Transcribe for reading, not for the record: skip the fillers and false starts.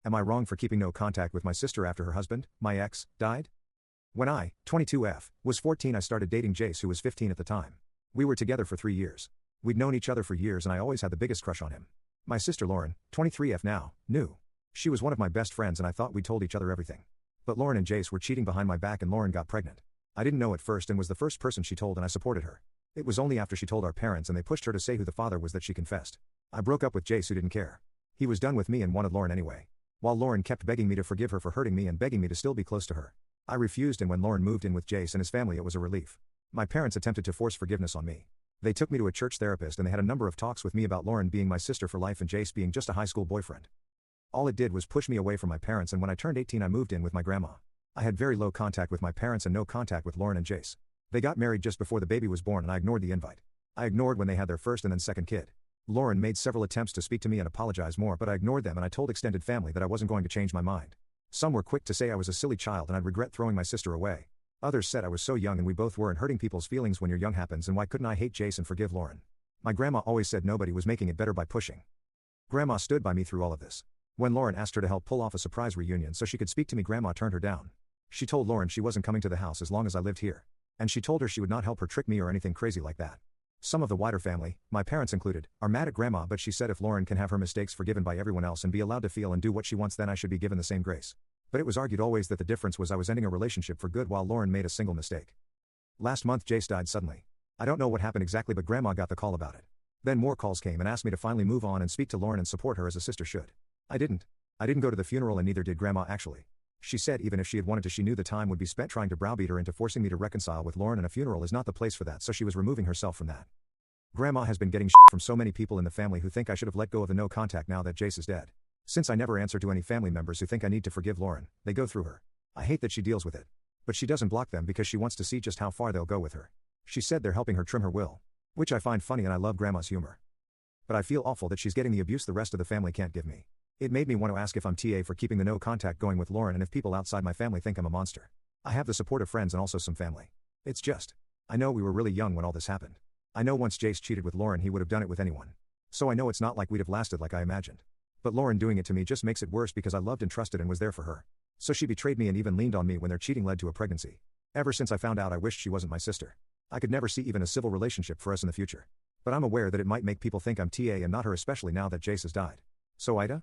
Am I wrong for keeping no contact with my sister after her husband, my ex, died? When I, 22F, was 14, I started dating Jace, who was 15 at the time. We were together for 3 years. We'd known each other for years and I always had the biggest crush on him. My sister Lauren, 23F now, knew. She was one of my best friends and I thought we told each other everything. But Lauren and Jace were cheating behind my back and Lauren got pregnant. I didn't know at first and was the first person she told and I supported her. It was only after she told our parents and they pushed her to say who the father was that she confessed. I broke up with Jace, who didn't care. He was done with me and wanted Lauren anyway. While Lauren kept begging me to forgive her for hurting me and begging me to still be close to her. I refused, and when Lauren moved in with Jace and his family it was a relief. My parents attempted to force forgiveness on me. They took me to a church therapist and they had a number of talks with me about Lauren being my sister for life and Jace being just a high school boyfriend. All it did was push me away from my parents, and when I turned 18 I moved in with my grandma. I had very low contact with my parents and no contact with Lauren and Jace. They got married just before the baby was born and I ignored the invite. I ignored when they had their first and then second kid. Lauren made several attempts to speak to me and apologize more, but I ignored them and I told extended family that I wasn't going to change my mind. Some were quick to say I was a silly child and I'd regret throwing my sister away. Others said I was so young and we both were, and hurting people's feelings when you're young happens, and why couldn't I hate Jace and forgive Lauren? My grandma always said nobody was making it better by pushing. Grandma stood by me through all of this. When Lauren asked her to help pull off a surprise reunion so she could speak to me, grandma turned her down. She told Lauren she wasn't coming to the house as long as I lived here. And she told her she would not help her trick me or anything crazy like that. Some of the wider family, my parents included, are mad at grandma, but she said if Lauren can have her mistakes forgiven by everyone else and be allowed to feel and do what she wants, then I should be given the same grace. But it was argued always that the difference was I was ending a relationship for good while Lauren made a single mistake. Last month Jace died suddenly. I don't know what happened exactly, but grandma got the call about it. Then more calls came and asked me to finally move on and speak to Lauren and support her as a sister should. I didn't go to the funeral and neither did grandma actually. She said even if she had wanted to, she knew the time would be spent trying to browbeat her into forcing me to reconcile with Lauren, and a funeral is not the place for that, so she was removing herself from that. Grandma has been getting from so many people in the family who think I should have let go of the no contact now that Jace is dead. Since I never answer to any family members who think I need to forgive Lauren, they go through her. I hate that she deals with it. But she doesn't block them because she wants to see just how far they'll go with her. She said they're helping her trim her will. Which I find funny and I love grandma's humor. But I feel awful that she's getting the abuse the rest of the family can't give me. It made me want to ask if I'm TA for keeping the no contact going with Lauren and if people outside my family think I'm a monster. I have the support of friends and also some family. It's just, I know we were really young when all this happened. I know once Jace cheated with Lauren he would have done it with anyone. So I know it's not like we'd have lasted like I imagined. But Lauren doing it to me just makes it worse because I loved and trusted and was there for her. So she betrayed me and even leaned on me when their cheating led to a pregnancy. Ever since I found out, I wished she wasn't my sister. I could never see even a civil relationship for us in the future. But I'm aware that it might make people think I'm TA and not her, especially now that Jace has died. So AITA?